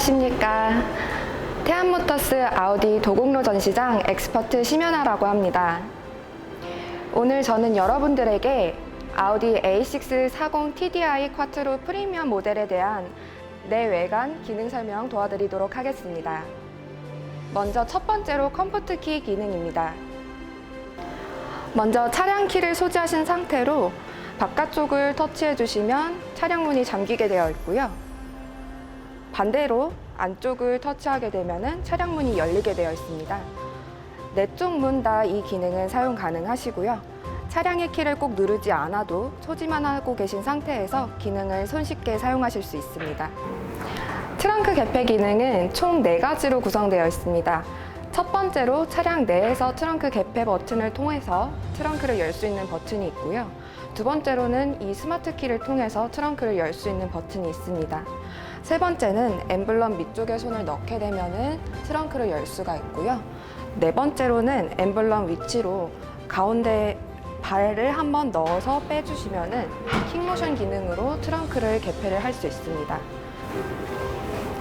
안녕하십니까. 태안모터스 아우디 도곡로 전시장 엑스퍼트 심연아라고 합니다. 오늘 저는 여러분들에게 아우디 A6 40 TDI 쿼트로 프리미엄 모델에 대한 내외관 기능 설명 도와드리도록 하겠습니다. 먼저 첫 번째로 컴포트 키 기능입니다. 먼저 차량 키를 소지하신 상태로 바깥쪽을 터치해 주시면 차량 문이 잠기게 되어 있고요. 반대로 안쪽을 터치하게 되면 차량 문이 열리게 되어 있습니다. 네 쪽 문 다 이 기능은 사용 가능하시고요. 차량의 키를 꼭 누르지 않아도 소지만 하고 계신 상태에서 기능을 손쉽게 사용하실 수 있습니다. 트렁크 개폐 기능은 총 4가지로 구성되어 있습니다. 첫 번째로 차량 내에서 트렁크 개폐 버튼을 통해서 트렁크를 열 수 있는 버튼이 있고요. 두 번째로는 이 스마트 키를 통해서 트렁크를 열 수 있는 버튼이 있습니다. 세 번째는 엠블럼 밑쪽에 손을 넣게 되면은 트렁크를 열 수가 있고요. 네 번째로는 엠블럼 위치로 가운데 발을 한번 넣어서 빼주시면은 킥모션 기능으로 트렁크를 개폐를 할 수 있습니다.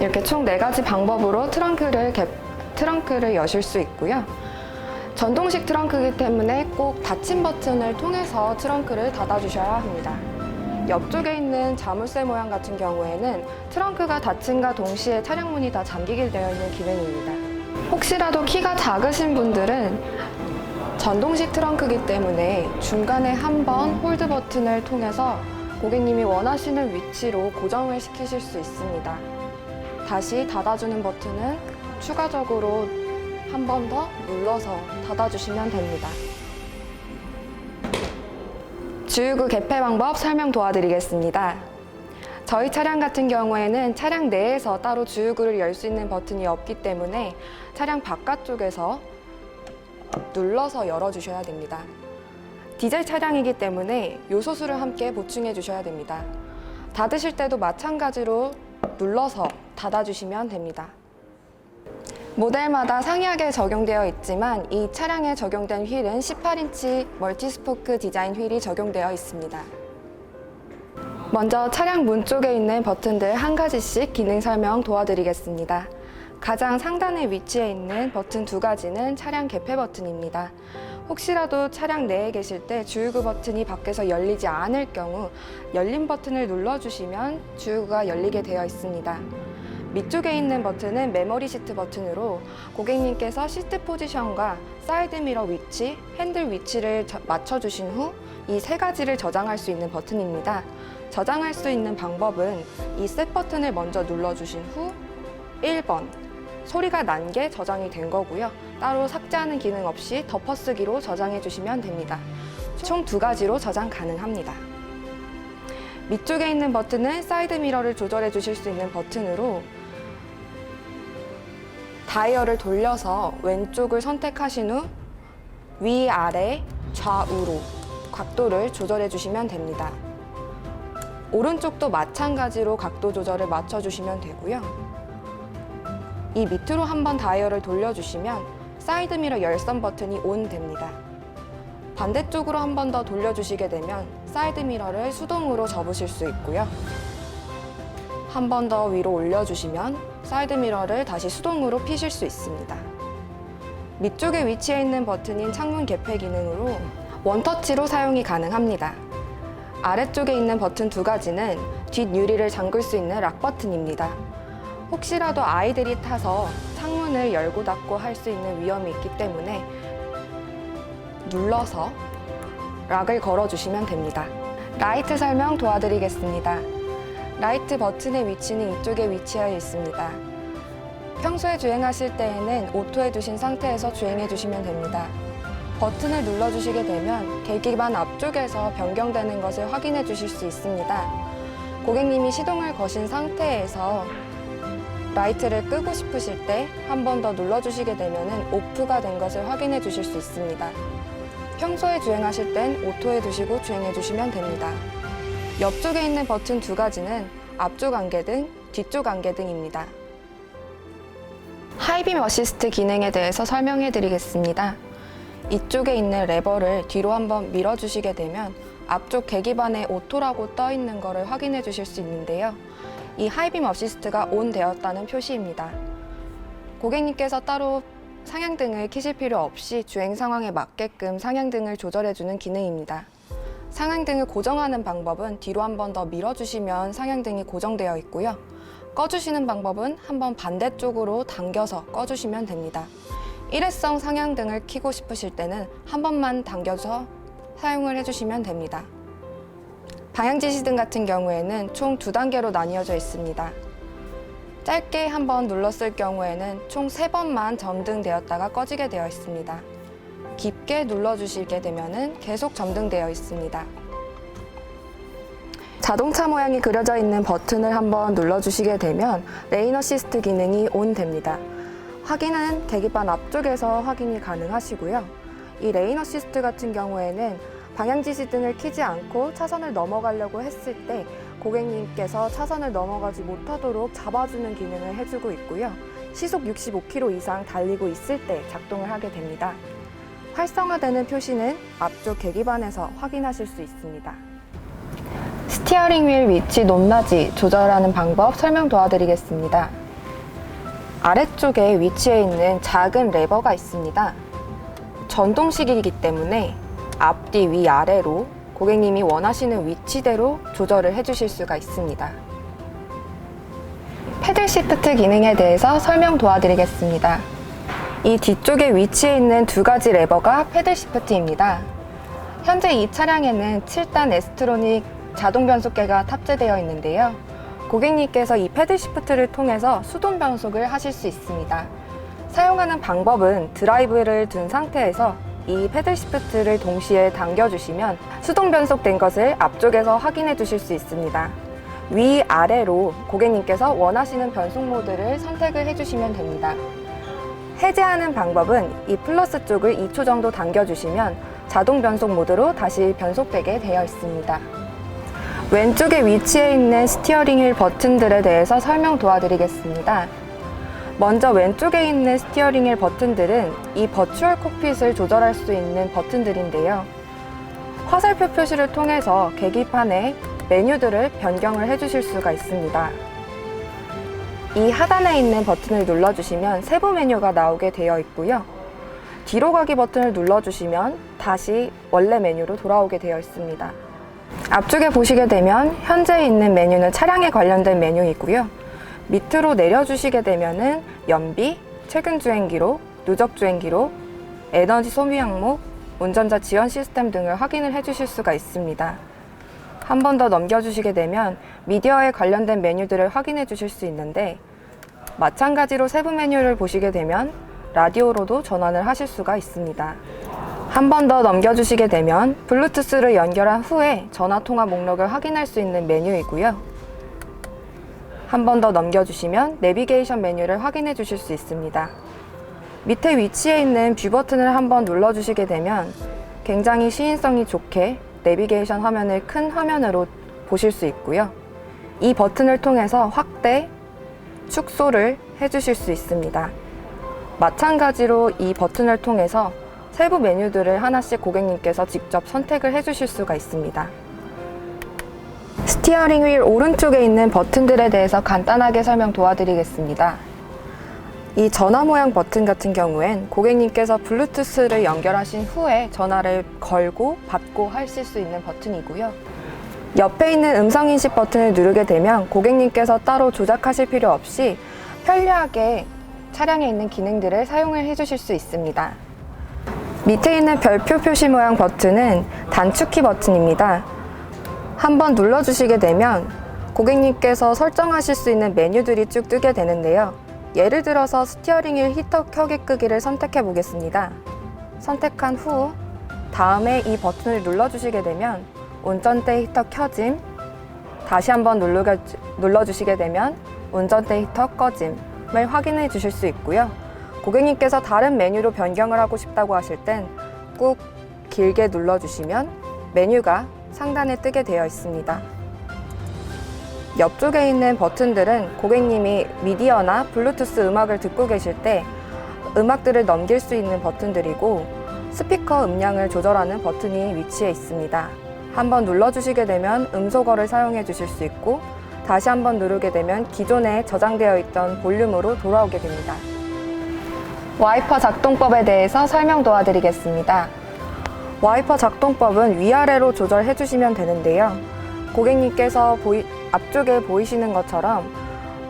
이렇게 총 4가지 방법으로 트렁크를 여실 수 있고요. 전동식 트렁크이기 때문에 꼭 닫힌 버튼을 통해서 트렁크를 닫아주셔야 합니다. 옆쪽에 있는 자물쇠 모양 같은 경우에는 트렁크가 닫힘과 동시에 차량 문이 다 잠기게 되어 있는 기능입니다. 혹시라도 키가 작으신 분들은 전동식 트렁크이기 때문에 중간에 한번 홀드 버튼을 통해서 고객님이 원하시는 위치로 고정을 시키실 수 있습니다. 다시 닫아주는 버튼은 추가적으로 한 번 더 눌러서 닫아주시면 됩니다. 주유구 개폐 방법 설명 도와드리겠습니다. 저희 차량 같은 경우에는 차량 내에서 따로 주유구를 열 수 있는 버튼이 없기 때문에 차량 바깥쪽에서 눌러서 열어주셔야 됩니다. 디젤 차량이기 때문에 요소수를 함께 보충해 주셔야 됩니다. 닫으실 때도 마찬가지로 눌러서 닫아주시면 됩니다. 모델마다 상이하게 적용되어 있지만 이 차량에 적용된 휠은 18인치 멀티스포크 디자인 휠이 적용되어 있습니다. 먼저 차량 문 쪽에 있는 버튼들 한 가지씩 기능 설명 도와드리겠습니다. 가장 상단에 위치해 있는 버튼 2가지는 차량 개폐 버튼입니다. 혹시라도 차량 내에 계실 때 주유구 버튼이 밖에서 열리지 않을 경우 열린 버튼을 눌러주시면 주유구가 열리게 되어 있습니다. 밑쪽에 있는 버튼은 메모리 시트 버튼으로 고객님께서 시트 포지션과 사이드 미러 위치, 핸들 위치를 맞춰주신 후 이 3가지를 저장할 수 있는 버튼입니다. 저장할 수 있는 방법은 이 셋 버튼을 먼저 눌러주신 후 1번 소리가 난 게 저장이 된 거고요. 따로 삭제하는 기능 없이 덮어쓰기로 저장해 주시면 됩니다. 총 2가지로 저장 가능합니다. 밑쪽에 있는 버튼은 사이드 미러를 조절해 주실 수 있는 버튼으로 다이얼을 돌려서 왼쪽을 선택하신 후 위아래 좌우로 각도를 조절해 주시면 됩니다. 오른쪽도 마찬가지로 각도 조절을 맞춰 주시면 되고요. 이 밑으로 한번 다이얼을 돌려주시면 사이드 미러 열선 버튼이 ON 됩니다. 반대쪽으로 한 번 더 돌려주시게 되면 사이드 미러를 수동으로 접으실 수 있고요. 한 번 더 위로 올려주시면 사이드 미러를 다시 수동으로 피실 수 있습니다. 밑쪽에 위치해 있는 버튼인 창문 개폐 기능으로 원터치로 사용이 가능합니다. 아래쪽에 있는 버튼 2가지는 뒷유리를 잠글 수 있는 락 버튼입니다. 혹시라도 아이들이 타서 창문을 열고 닫고 할 수 있는 위험이 있기 때문에 눌러서 락을 걸어주시면 됩니다. 라이트 설명 도와드리겠습니다. 라이트 버튼의 위치는 이쪽에 위치하여 있습니다. 평소에 주행하실 때에는 오토에 두신 상태에서 주행해 주시면 됩니다. 버튼을 눌러주시게 되면 계기판 앞쪽에서 변경되는 것을 확인해 주실 수 있습니다. 고객님이 시동을 거신 상태에서 라이트를 끄고 싶으실 때 한 번 더 눌러주시게 되면 오프가 된 것을 확인해 주실 수 있습니다. 평소에 주행하실 땐 오토에 두시고 주행해 주시면 됩니다. 옆쪽에 있는 버튼 2가지는 앞쪽 안개등, 뒤쪽 안개등입니다. 하이빔 어시스트 기능에 대해서 설명해 드리겠습니다. 이쪽에 있는 레버를 뒤로 한번 밀어주시게 되면 앞쪽 계기판에 오토라고 떠 있는 것을 확인해 주실 수 있는데요. 이 하이빔 어시스트가 온 되었다는 표시입니다. 고객님께서 따로 상향등을 켜실 필요 없이 주행 상황에 맞게끔 상향등을 조절해주는 기능입니다. 상향등을 고정하는 방법은 뒤로 한 번 더 밀어주시면 상향등이 고정되어 있고요. 꺼주시는 방법은 한번 반대쪽으로 당겨서 꺼주시면 됩니다. 일회성 상향등을 켜고 싶으실 때는 한 번만 당겨서 사용을 해주시면 됩니다. 방향지시등 같은 경우에는 총 2단계로 나뉘어져 있습니다. 짧게 한번 눌렀을 경우에는 총 3번만 점등되었다가 꺼지게 되어 있습니다. 깊게 눌러주시게 되면 계속 점등되어 있습니다. 자동차 모양이 그려져 있는 버튼을 한번 눌러주시게 되면 레인 어시스트 기능이 온 됩니다. 확인은 계기판 앞쪽에서 확인이 가능하시고요. 이 레인 어시스트 같은 경우에는 방향지시등을 켜지 않고 차선을 넘어가려고 했을 때 고객님께서 차선을 넘어가지 못하도록 잡아주는 기능을 해주고 있고요. 시속 65km 이상 달리고 있을 때 작동을 하게 됩니다. 활성화되는 표시는 앞쪽 계기판에서 확인하실 수 있습니다. 스티어링 휠 위치 높낮이 조절하는 방법 설명 도와드리겠습니다. 아래쪽에 위치해 있는 작은 레버가 있습니다. 전동식이기 때문에 앞뒤 위아래로 고객님이 원하시는 위치대로 조절을 해주실 수가 있습니다. 패들 시프트 기능에 대해서 설명 도와드리겠습니다. 이 뒤쪽에 위치해 있는 2가지 레버가 패들 시프트입니다. 현재 이 차량에는 7단 에스트로닉 자동 변속계가 탑재되어 있는데요. 고객님께서 이 패들 시프트를 통해서 수동 변속을 하실 수 있습니다. 사용하는 방법은 드라이브를 둔 상태에서 이 패들 시프트를 동시에 당겨주시면 수동 변속된 것을 앞쪽에서 확인해 주실 수 있습니다. 위아래로 고객님께서 원하시는 변속 모드를 선택을 해주시면 됩니다. 해제하는 방법은 이 플러스 쪽을 2초 정도 당겨주시면 자동 변속 모드로 다시 변속되게 되어 있습니다. 왼쪽에 위치해 있는 스티어링 휠 버튼들에 대해서 설명 도와드리겠습니다. 먼저 왼쪽에 있는 스티어링 휠 버튼들은 이 버추얼 콕핏을 조절할 수 있는 버튼들인데요. 화살표 표시를 통해서 계기판에 메뉴들을 변경을 해주실 수가 있습니다. 이 하단에 있는 버튼을 눌러주시면 세부 메뉴가 나오게 되어 있고요. 뒤로 가기 버튼을 눌러주시면 다시 원래 메뉴로 돌아오게 되어 있습니다. 앞쪽에 보시게 되면 현재 있는 메뉴는 차량에 관련된 메뉴이고요. 밑으로 내려주시게 되면은 연비, 최근 주행 기록, 누적 주행 기록, 에너지 소비 항목, 운전자 지원 시스템 등을 확인을 해주실 수가 있습니다. 한 번 더 넘겨주시게 되면 미디어에 관련된 메뉴들을 확인해 주실 수 있는데 마찬가지로 세부 메뉴를 보시게 되면 라디오로도 전환을 하실 수가 있습니다. 한 번 더 넘겨주시게 되면 블루투스를 연결한 후에 전화통화 목록을 확인할 수 있는 메뉴이고요. 한 번 더 넘겨주시면 내비게이션 메뉴를 확인해 주실 수 있습니다. 밑에 위치해 있는 뷰 버튼을 한번 눌러주시게 되면 굉장히 시인성이 좋게 내비게이션 화면을 큰 화면으로 보실 수 있고요. 이 버튼을 통해서 확대, 축소를 해주실 수 있습니다. 마찬가지로 이 버튼을 통해서 세부 메뉴들을 하나씩 고객님께서 직접 선택을 해주실 수가 있습니다. 스티어링 휠 오른쪽에 있는 버튼들에 대해서 간단하게 설명 도와드리겠습니다. 이 전화 모양 버튼 같은 경우엔 고객님께서 블루투스를 연결하신 후에 전화를 걸고 받고 하실 수 있는 버튼이고요. 옆에 있는 음성인식 버튼을 누르게 되면 고객님께서 따로 조작하실 필요 없이 편리하게 차량에 있는 기능들을 사용을 해주실 수 있습니다. 밑에 있는 별표 표시 모양 버튼은 단축키 버튼입니다. 한번 눌러주시게 되면 고객님께서 설정하실 수 있는 메뉴들이 쭉 뜨게 되는데요. 예를 들어서 스티어링 휠 히터 켜기 끄기를 선택해 보겠습니다. 선택한 후 다음에 이 버튼을 눌러주시게 되면 운전대 히터 켜짐, 다시 한번 눌러주시게 되면 운전대 히터 꺼짐을 확인해 주실 수 있고요. 고객님께서 다른 메뉴로 변경을 하고 싶다고 하실 땐 꾹 길게 눌러주시면 메뉴가 상단에 뜨게 되어 있습니다. 옆쪽에 있는 버튼들은 고객님이 미디어나 블루투스 음악을 듣고 계실 때 음악들을 넘길 수 있는 버튼들이고 스피커 음량을 조절하는 버튼이 위치해 있습니다. 한번 눌러주시게 되면 음소거를 사용해 주실 수 있고 다시 한번 누르게 되면 기존에 저장되어 있던 볼륨으로 돌아오게 됩니다. 와이퍼 작동법에 대해서 설명 도와드리겠습니다. 와이퍼 작동법은 위아래로 조절해 주시면 되는데요. 고객님께서 앞쪽에 보이시는 것처럼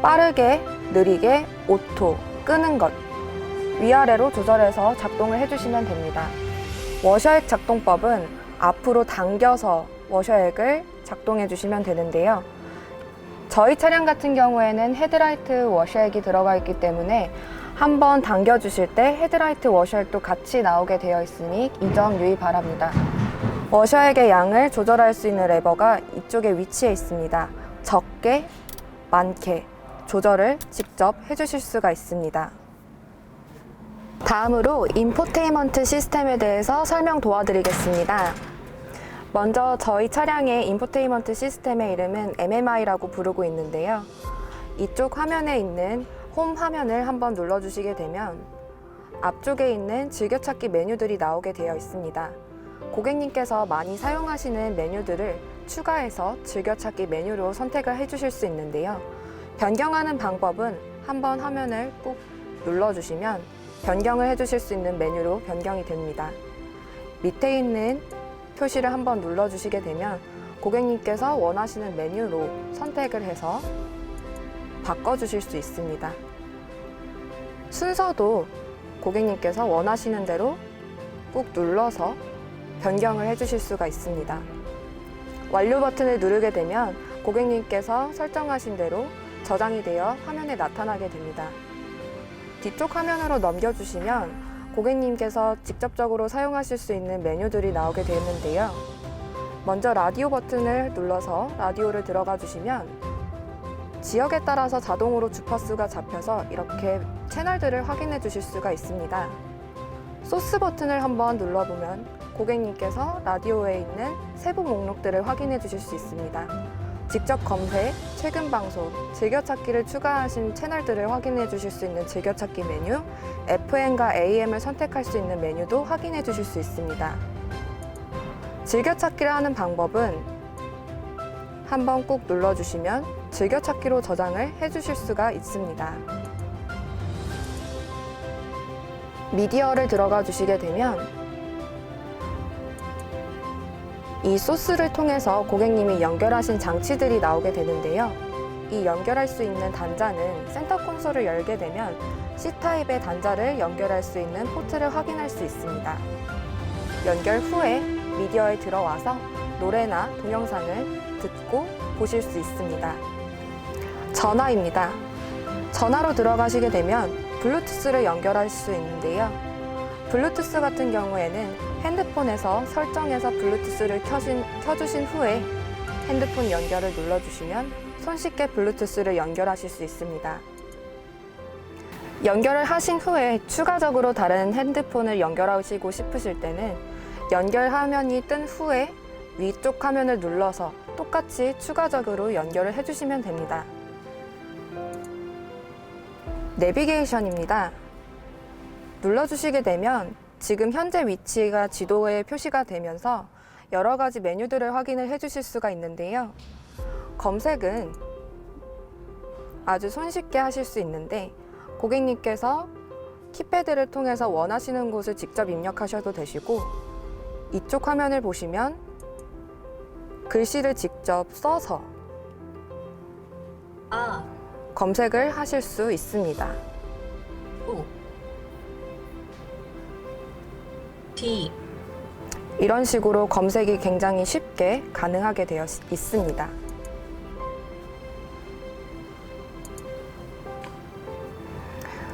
빠르게, 느리게, 오토, 끄는 것 위아래로 조절해서 작동을 해주시면 됩니다. 워셔액 작동법은 앞으로 당겨서 워셔액을 작동해 주시면 되는데요. 저희 차량 같은 경우에는 헤드라이트 워셔액이 들어가 있기 때문에 한번 당겨 주실 때 헤드라이트 워셔액도 같이 나오게 되어 있으니 이 점 유의 바랍니다. 워셔액의 양을 조절할 수 있는 레버가 이쪽에 위치해 있습니다. 적게, 많게 조절을 직접 해주실 수가 있습니다. 다음으로 인포테인먼트 시스템에 대해서 설명 도와드리겠습니다. 먼저 저희 차량의 인포테인먼트 시스템의 이름은 MMI라고 부르고 있는데요. 이쪽 화면에 있는 홈 화면을 한번 눌러주시게 되면 앞쪽에 있는 즐겨찾기 메뉴들이 나오게 되어 있습니다. 고객님께서 많이 사용하시는 메뉴들을 추가해서 즐겨찾기 메뉴로 선택을 해주실 수 있는데요. 변경하는 방법은 한번 화면을 꾹 눌러주시면 변경을 해주실 수 있는 메뉴로 변경이 됩니다. 밑에 있는 표시를 한번 눌러주시게 되면 고객님께서 원하시는 메뉴로 선택을 해서 바꿔주실 수 있습니다. 순서도 고객님께서 원하시는 대로 꾹 눌러서 변경을 해주실 수가 있습니다. 완료 버튼을 누르게 되면 고객님께서 설정하신 대로 저장이 되어 화면에 나타나게 됩니다. 뒤쪽 화면으로 넘겨주시면 고객님께서 직접적으로 사용하실 수 있는 메뉴들이 나오게 되는데요. 먼저 라디오 버튼을 눌러서 라디오를 들어가 주시면 지역에 따라서 자동으로 주파수가 잡혀서 이렇게 채널들을 확인해 주실 수가 있습니다. 소스 버튼을 한번 눌러보면 고객님께서 라디오에 있는 세부 목록들을 확인해 주실 수 있습니다. 직접 검색, 최근 방송, 즐겨찾기를 추가하신 채널들을 확인해 주실 수 있는 즐겨찾기 메뉴, FM과 AM을 선택할 수 있는 메뉴도 확인해 주실 수 있습니다. 즐겨찾기를 하는 방법은 한번 꾹 눌러주시면 즐겨찾기로 저장을 해주실 수가 있습니다. 미디어를 들어가 주시게 되면 이 소스를 통해서 고객님이 연결하신 장치들이 나오게 되는데요. 이 연결할 수 있는 단자는 센터 콘솔을 열게 되면 C타입의 단자를 연결할 수 있는 포트를 확인할 수 있습니다. 연결 후에 미디어에 들어와서 노래나 동영상을 듣고 보실 수 있습니다. 전화입니다. 전화로 들어가시게 되면 블루투스를 연결할 수 있는데요. 블루투스 같은 경우에는 핸드폰에서 설정해서 블루투스를 켜주신 후에 핸드폰 연결을 눌러주시면 손쉽게 블루투스를 연결하실 수 있습니다. 연결을 하신 후에 추가적으로 다른 핸드폰을 연결하시고 싶으실 때는 연결 화면이 뜬 후에 위쪽 화면을 눌러서 똑같이 추가적으로 연결을 해주시면 됩니다. 내비게이션입니다. 눌러주시게 되면 지금 현재 위치가 지도에 표시가 되면서 여러 가지 메뉴들을 확인을 해주실 수가 있는데요. 검색은 아주 손쉽게 하실 수 있는데 고객님께서 키패드를 통해서 원하시는 곳을 직접 입력하셔도 되시고 이쪽 화면을 보시면 글씨를 직접 써서 검색을 하실 수 있습니다. D. 이런 식으로 검색이 굉장히 쉽게 가능하게 되어 있습니다.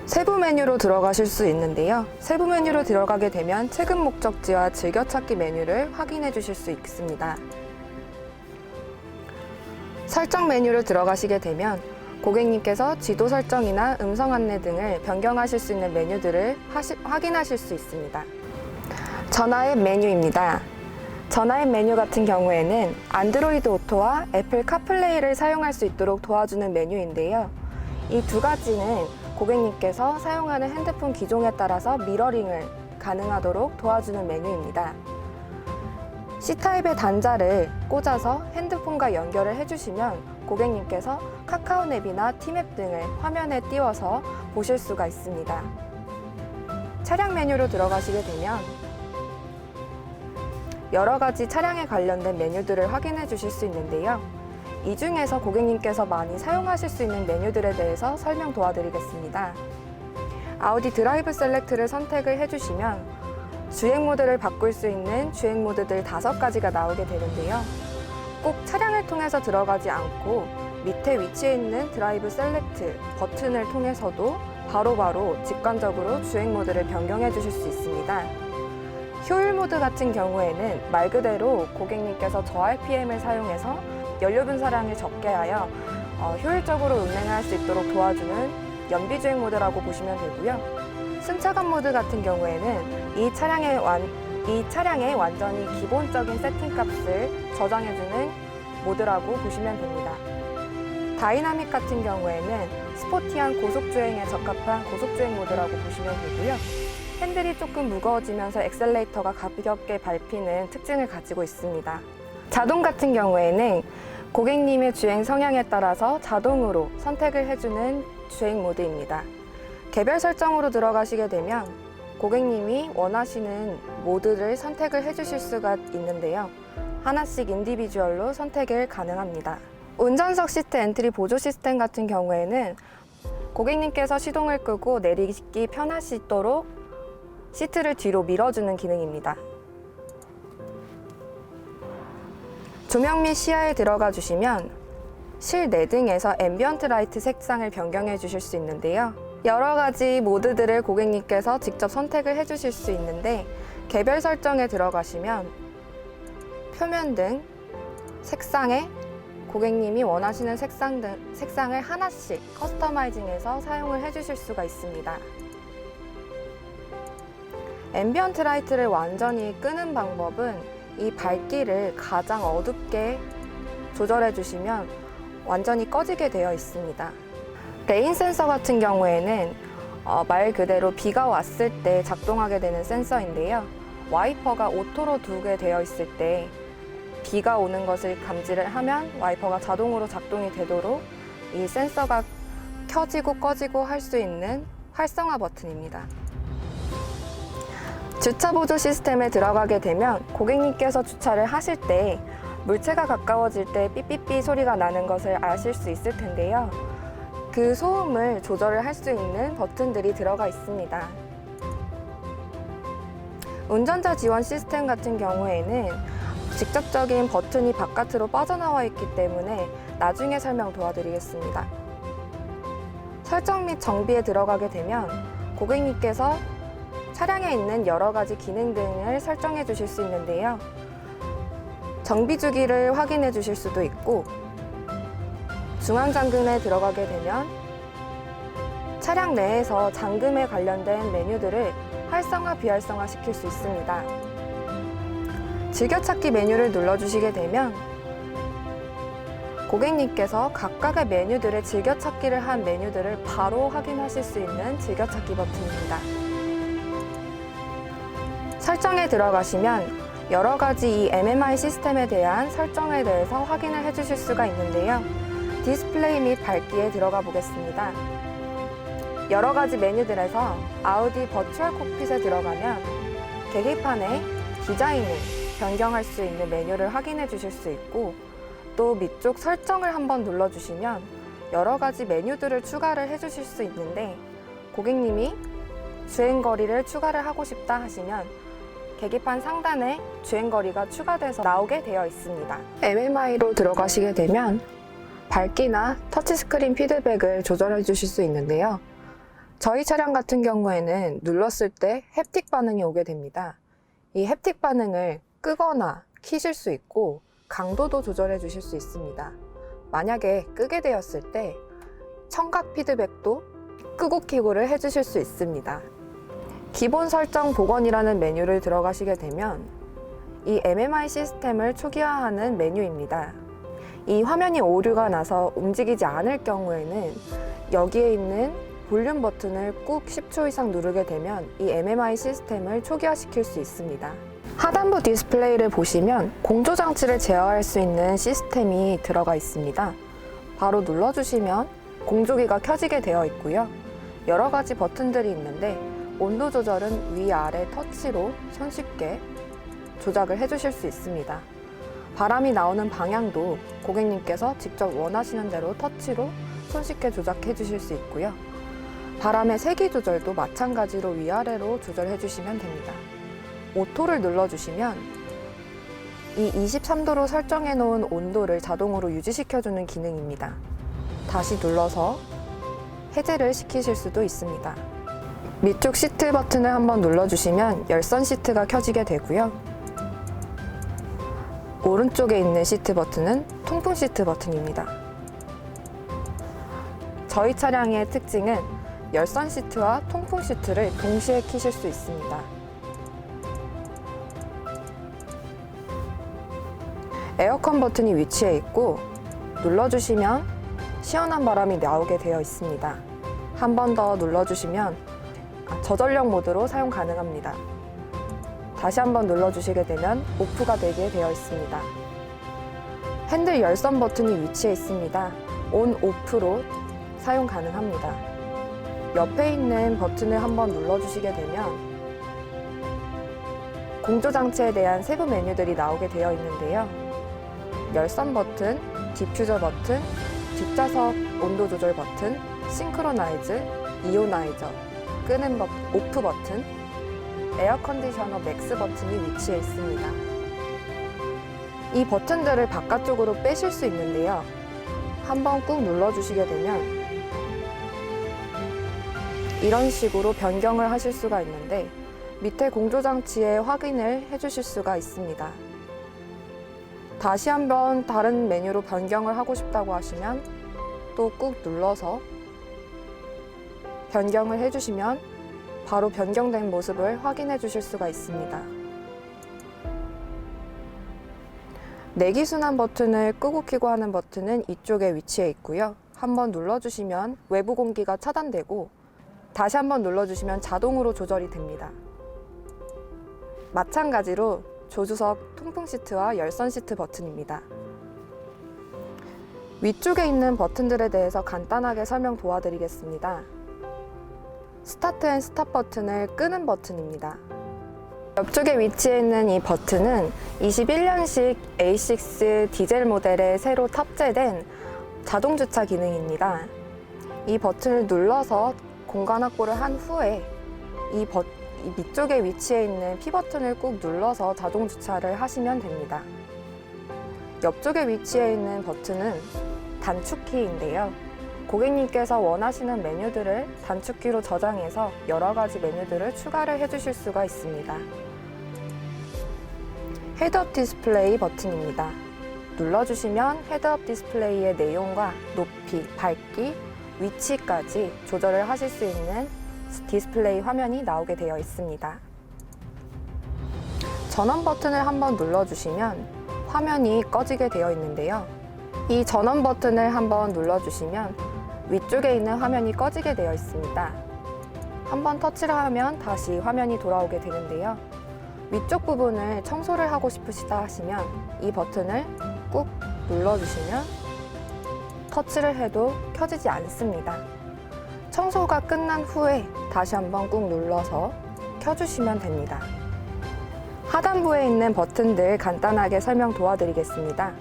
세부 메뉴로 들어가실 수 있는데요. 세부 메뉴로 들어가게 되면 최근 목적지와 즐겨찾기 메뉴를 확인해 주실 수 있습니다. 설정 메뉴로 들어가시게 되면 고객님께서 지도 설정이나 음성 안내 등을 변경하실 수 있는 메뉴들을 확인하실 수 있습니다. 전화앱 메뉴입니다. 전화앱 메뉴 같은 경우에는 안드로이드 오토와 애플 카플레이를 사용할 수 있도록 도와주는 메뉴인데요. 이 두 가지는 고객님께서 사용하는 핸드폰 기종에 따라서 미러링을 가능하도록 도와주는 메뉴입니다. C타입의 단자를 꽂아서 핸드폰과 연결을 해주시면 고객님께서 카카오맵이나 티맵 등을 화면에 띄워서 보실 수가 있습니다. 차량 메뉴로 들어가시게 되면 여러 가지 차량에 관련된 메뉴들을 확인해 주실 수 있는데요. 이 중에서 고객님께서 많이 사용하실 수 있는 메뉴들에 대해서 설명 도와드리겠습니다. 아우디 드라이브 셀렉트를 선택을 해주시면 주행 모드를 바꿀 수 있는 주행 모드들 5가지가 나오게 되는데요. 꼭 차량을 통해서 들어가지 않고 밑에 위치해 있는 드라이브 셀렉트 버튼을 통해서도 바로바로 직관적으로 주행 모드를 변경해 주실 수 있습니다. 효율 모드 같은 경우에는 말 그대로 고객님께서 저 RPM을 사용해서 연료 분사량을 적게 하여 효율적으로 운행을 할 수 있도록 도와주는 연비 주행 모드라고 보시면 되고요. 승차감 모드 같은 경우에는 이 차량의 완전히 기본적인 세팅 값을 저장해주는 모드라고 보시면 됩니다. 다이나믹 같은 경우에는 스포티한 고속주행에 적합한 고속주행 모드라고 보시면 되고요. 핸들이 조금 무거워지면서 엑셀레이터가 가볍게 밟히는 특징을 가지고 있습니다. 자동 같은 경우에는 고객님의 주행 성향에 따라서 자동으로 선택을 해주는 주행 모드입니다. 개별 설정으로 들어가시게 되면 고객님이 원하시는 모드를 선택을 해주실 수가 있는데요. 하나씩 인디비주얼로 선택을 가능합니다. 운전석 시트 엔트리 보조 시스템 같은 경우에는 고객님께서 시동을 끄고 내리기 편하시도록 시트를 뒤로 밀어주는 기능입니다. 조명 및 시야에 들어가 주시면 실내 등에서 앰비언트 라이트 색상을 변경해 주실 수 있는데요. 여러 가지 모드들을 고객님께서 직접 선택을 해 주실 수 있는데 개별 설정에 들어가시면 표면 등 색상에 고객님이 원하시는 색상을 하나씩 커스터마이징해서 사용을 해 주실 수가 있습니다. 앰비언트 라이트를 완전히 끄는 방법은 이 밝기를 가장 어둡게 조절해 주시면 완전히 꺼지게 되어 있습니다. 레인 센서 같은 경우에는 말 그대로 비가 왔을 때 작동하게 되는 센서인데요. 와이퍼가 오토로 두게 되어 있을 때 비가 오는 것을 감지를 하면 와이퍼가 자동으로 작동이 되도록 이 센서가 켜지고 꺼지고 할 수 있는 활성화 버튼입니다. 주차 보조 시스템에 들어가게 되면 고객님께서 주차를 하실 때 물체가 가까워질 때 삐삐삐 소리가 나는 것을 아실 수 있을 텐데요. 그 소음을 조절을 할 수 있는 버튼들이 들어가 있습니다. 운전자 지원 시스템 같은 경우에는 직접적인 버튼이 바깥으로 빠져나와 있기 때문에 나중에 설명 도와드리겠습니다. 설정 및 정비에 들어가게 되면 고객님께서 차량에 있는 여러 가지 기능 등을 설정해 주실 수 있는데요. 정비 주기를 확인해 주실 수도 있고 중앙 잠금에 들어가게 되면 차량 내에서 잠금에 관련된 메뉴들을 활성화, 비활성화 시킬 수 있습니다. 즐겨찾기 메뉴를 눌러주시게 되면 고객님께서 각각의 메뉴들의 즐겨찾기를 한 메뉴들을 바로 확인하실 수 있는 즐겨찾기 버튼입니다. 설정에 들어가시면 여러 가지 이 MMI 시스템에 대한 설정에 대해서 확인을 해주실 수가 있는데요. 디스플레이 및 밝기에 들어가 보겠습니다. 여러 가지 메뉴들에서 아우디 버추얼 콕핏에 들어가면 계기판의 디자인을 변경할 수 있는 메뉴를 확인해 주실 수 있고 또 밑쪽 설정을 한번 눌러주시면 여러 가지 메뉴들을 추가를 해 주실 수 있는데 고객님이 주행거리를 추가를 하고 싶다 하시면 계기판 상단에 주행거리가 추가돼서 나오게 되어 있습니다. MMI로 들어가시게 되면 밝기나 터치스크린 피드백을 조절해 주실 수 있는데요. 저희 차량 같은 경우에는 눌렀을 때 햅틱 반응이 오게 됩니다. 이 햅틱 반응을 끄거나 키실 수 있고 강도도 조절해 주실 수 있습니다. 만약에 끄게 되었을 때 청각 피드백도 끄고 키고를 해주실 수 있습니다. 기본 설정 복원이라는 메뉴를 들어가시게 되면 이 MMI 시스템을 초기화하는 메뉴입니다. 이 화면이 오류가 나서 움직이지 않을 경우에는 여기에 있는 볼륨 버튼을 꾹 10초 이상 누르게 되면 이 MMI 시스템을 초기화시킬 수 있습니다. 하단부 디스플레이를 보시면 공조장치를 제어할 수 있는 시스템이 들어가 있습니다. 바로 눌러주시면 공조기가 켜지게 되어 있고요. 여러 가지 버튼들이 있는데 온도 조절은 위아래 터치로 손쉽게 조작을 해주실 수 있습니다. 바람이 나오는 방향도 고객님께서 직접 원하시는 대로 터치로 손쉽게 조작해 주실 수 있고요. 바람의 세기 조절도 마찬가지로 위아래로 조절해 주시면 됩니다. 오토를 눌러주시면 이 23도로 설정해 놓은 온도를 자동으로 유지시켜주는 기능입니다. 다시 눌러서 해제를 시키실 수도 있습니다. 밑쪽 시트 버튼을 한번 눌러주시면 열선 시트가 켜지게 되고요. 오른쪽에 있는 시트 버튼은 통풍 시트 버튼입니다. 저희 차량의 특징은 열선 시트와 통풍 시트를 동시에 켜실 수 있습니다. 에어컨 버튼이 위치해 있고 눌러주시면 시원한 바람이 나오게 되어 있습니다. 한 번 더 눌러주시면 저전력 모드로 사용 가능합니다. 다시 한번 눌러주시게 되면 오프가 되게 되어 있습니다. 핸들 열선 버튼이 위치해 있습니다. 온, 오프로 사용 가능합니다. 옆에 있는 버튼을 한번 눌러주시게 되면 공조장치에 대한 세부 메뉴들이 나오게 되어 있는데요. 열선 버튼, 디퓨저 버튼, 뒷좌석 온도 조절 버튼, 싱크로나이즈, 이오나이저, 끄는 오프 버튼, 에어컨디셔너 맥스 버튼이 위치해 있습니다. 이 버튼들을 바깥쪽으로 빼실 수 있는데요. 한번 꾹 눌러주시게 되면 이런 식으로 변경을 하실 수가 있는데 밑에 공조장치에 확인을 해주실 수가 있습니다. 다시 한번 다른 메뉴로 변경을 하고 싶다고 하시면 또 꾹 눌러서 변경을 해주시면 바로 변경된 모습을 확인해 주실 수가 있습니다. 내기순환 버튼을 끄고 켜고 하는 버튼은 이쪽에 위치해 있고요. 한번 눌러주시면 외부 공기가 차단되고 다시 한번 눌러주시면 자동으로 조절이 됩니다. 마찬가지로 조수석 통풍 시트와 열선 시트 버튼입니다. 위쪽에 있는 버튼들에 대해서 간단하게 설명 도와드리겠습니다. 스타트 앤 스탑 버튼을 끄는 버튼입니다. 옆쪽에 위치해 있는 이 버튼은 21년식 A6 디젤 모델에 새로 탑재된 자동 주차 기능입니다. 이 버튼을 눌러서 공간 확보를 한 후에 이 밑쪽에 위치해 있는 P 버튼을 꾹 눌러서 자동 주차를 하시면 됩니다. 옆쪽에 위치해 있는 버튼은 단축키인데요. 고객님께서 원하시는 메뉴들을 단축키로 저장해서 여러 가지 메뉴들을 추가를 해주실 수가 있습니다. 헤드업 디스플레이 버튼입니다. 눌러주시면 헤드업 디스플레이의 내용과 높이, 밝기, 위치까지 조절을 하실 수 있는 디스플레이 화면이 나오게 되어 있습니다. 전원 버튼을 한번 눌러주시면 화면이 꺼지게 되어 있는데요. 이 전원 버튼을 한번 눌러주시면 위쪽에 있는 화면이 꺼지게 되어 있습니다. 한번 터치를 하면 다시 화면이 돌아오게 되는데요. 위쪽 부분을 청소를 하고 싶으시다 하시면 이 버튼을 꾹 눌러주시면 터치를 해도 켜지지 않습니다. 청소가 끝난 후에 다시 한번 꾹 눌러서 켜주시면 됩니다. 하단부에 있는 버튼들 간단하게 설명 도와드리겠습니다.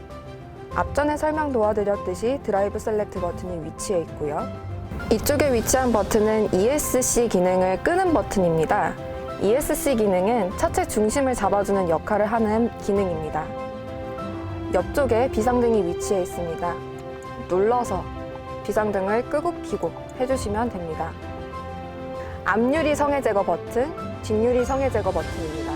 앞전에 설명 도와드렸듯이 드라이브 셀렉트 버튼이 위치해 있고요. 이쪽에 위치한 버튼은 ESC 기능을 끄는 버튼입니다. ESC 기능은 차체 중심을 잡아주는 역할을 하는 기능입니다. 옆쪽에 비상등이 위치해 있습니다. 눌러서 비상등을 끄고 켜고 해주시면 됩니다. 앞유리 성해 제거 버튼, 뒷유리 성해 제거 버튼입니다.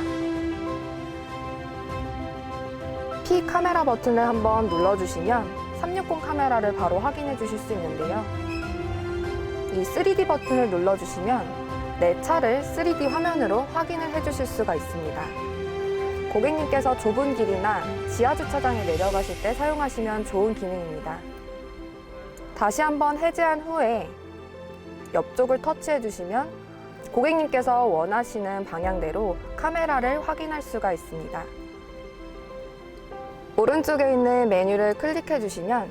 P 카메라 버튼을 한번 눌러주시면 360 카메라를 바로 확인해 주실 수 있는데요. 이 3D 버튼을 눌러주시면 내 차를 3D 화면으로 확인을 해 주실 수가 있습니다. 고객님께서 좁은 길이나 지하 주차장에 내려가실 때 사용하시면 좋은 기능입니다. 다시 한번 해제한 후에 옆쪽을 터치해 주시면 고객님께서 원하시는 방향대로 카메라를 확인할 수가 있습니다. 오른쪽에 있는 메뉴를 클릭해 주시면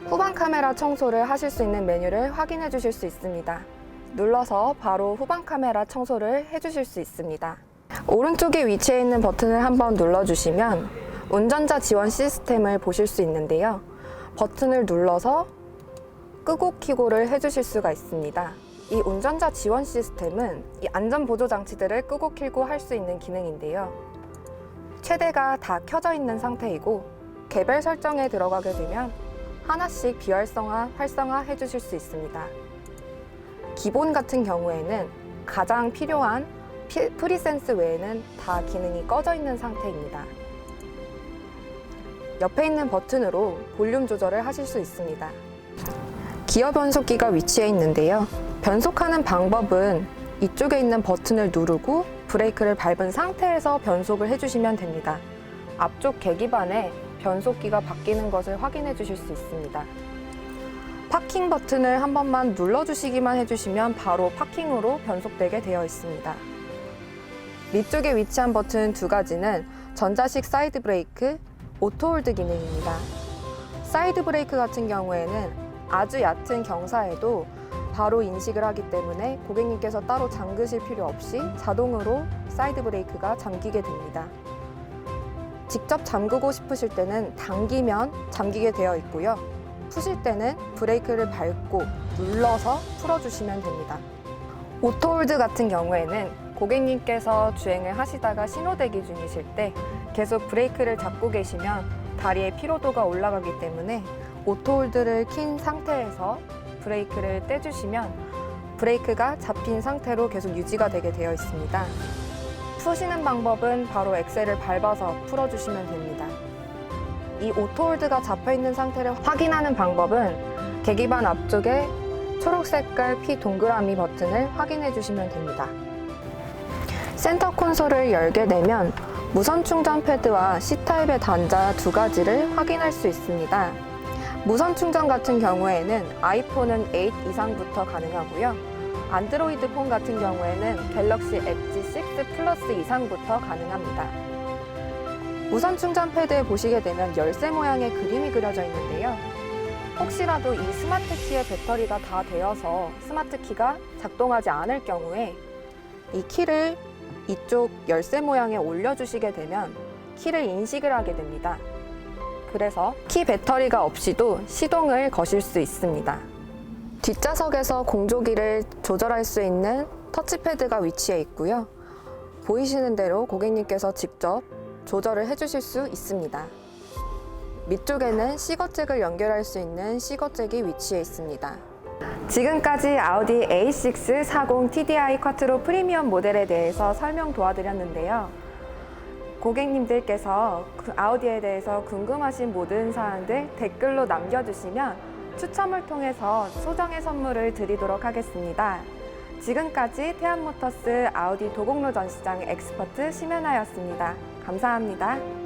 후방 카메라 청소를 하실 수 있는 메뉴를 확인해 주실 수 있습니다. 눌러서 바로 후방 카메라 청소를 해 주실 수 있습니다. 오른쪽에 위치해 있는 버튼을 한번 눌러주시면 운전자 지원 시스템을 보실 수 있는데요. 버튼을 눌러서 끄고 켜고를 해주실 수가 있습니다. 이 운전자 지원 시스템은 이 안전보조 장치들을 끄고 켜고 할 수 있는 기능인데요. 최대가 다 켜져 있는 상태이고 개별 설정에 들어가게 되면 하나씩 비활성화, 활성화 해주실 수 있습니다. 기본 같은 경우에는 가장 필요한 프리센스 외에는 다 기능이 꺼져 있는 상태입니다. 옆에 있는 버튼으로 볼륨 조절을 하실 수 있습니다. 기어 변속기가 위치해 있는데요. 변속하는 방법은 이쪽에 있는 버튼을 누르고 브레이크를 밟은 상태에서 변속을 해주시면 됩니다. 앞쪽 계기판에 변속기가 바뀌는 것을 확인해 주실 수 있습니다. 파킹 버튼을 한 번만 눌러주시기만 해주시면 바로 파킹으로 변속되게 되어 있습니다. 밑쪽에 위치한 버튼 두 가지는 전자식 사이드 브레이크, 오토홀드 기능입니다. 사이드 브레이크 같은 경우에는 아주 얕은 경사에도 바로 인식을 하기 때문에 고객님께서 따로 잠그실 필요 없이 자동으로 사이드 브레이크가 잠기게 됩니다. 직접 잠그고 싶으실 때는 당기면 잠기게 되어 있고요. 푸실 때는 브레이크를 밟고 눌러서 풀어주시면 됩니다. 오토홀드 같은 경우에는 고객님께서 주행을 하시다가 신호대기 중이실 때 계속 브레이크를 잡고 계시면 다리의 피로도가 올라가기 때문에 오토홀드를 킨 상태에서 브레이크를 떼주시면 브레이크가 잡힌 상태로 계속 유지가 되게 되어 있습니다. 푸시는 방법은 바로 엑셀을 밟아서 풀어주시면 됩니다. 이 오토홀드가 잡혀있는 상태를 확인하는 방법은 계기판 앞쪽에 초록 색깔 P 동그라미 버튼을 확인해 주시면 됩니다. 센터 콘솔을 열게 되면 무선 충전 패드와 C타입의 단자 두 가지를 확인할 수 있습니다. 무선 충전 같은 경우에는 아이폰은 8 이상부터 가능하고요. 안드로이드 폰 같은 경우에는 갤럭시 엣지 6 플러스 이상부터 가능합니다. 무선 충전 패드에 보시게 되면 열쇠 모양의 그림이 그려져 있는데요. 혹시라도 이 스마트 키의 배터리가 다 되어서 스마트 키가 작동하지 않을 경우에 이 키를 이쪽 열쇠 모양에 올려주시게 되면 키를 인식을 하게 됩니다. 그래서 키 배터리가 없이도 시동을 거실 수 있습니다. 뒷좌석에서 공조기를 조절할 수 있는 터치패드가 위치해 있고요. 보이시는 대로 고객님께서 직접 조절을 해주실 수 있습니다. 밑쪽에는 시거잭을 연결할 수 있는 시거잭이 위치해 있습니다. 지금까지 아우디 A6 40 TDI 쿼트로 프리미엄 모델에 대해서 설명 도와드렸는데요. 고객님들께서 아우디에 대해서 궁금하신 모든 사항들 댓글로 남겨주시면 추첨을 통해서 소정의 선물을 드리도록 하겠습니다. 지금까지 태안모터스 아우디 도곡로 전시장 엑스퍼트 심연아였습니다. 감사합니다.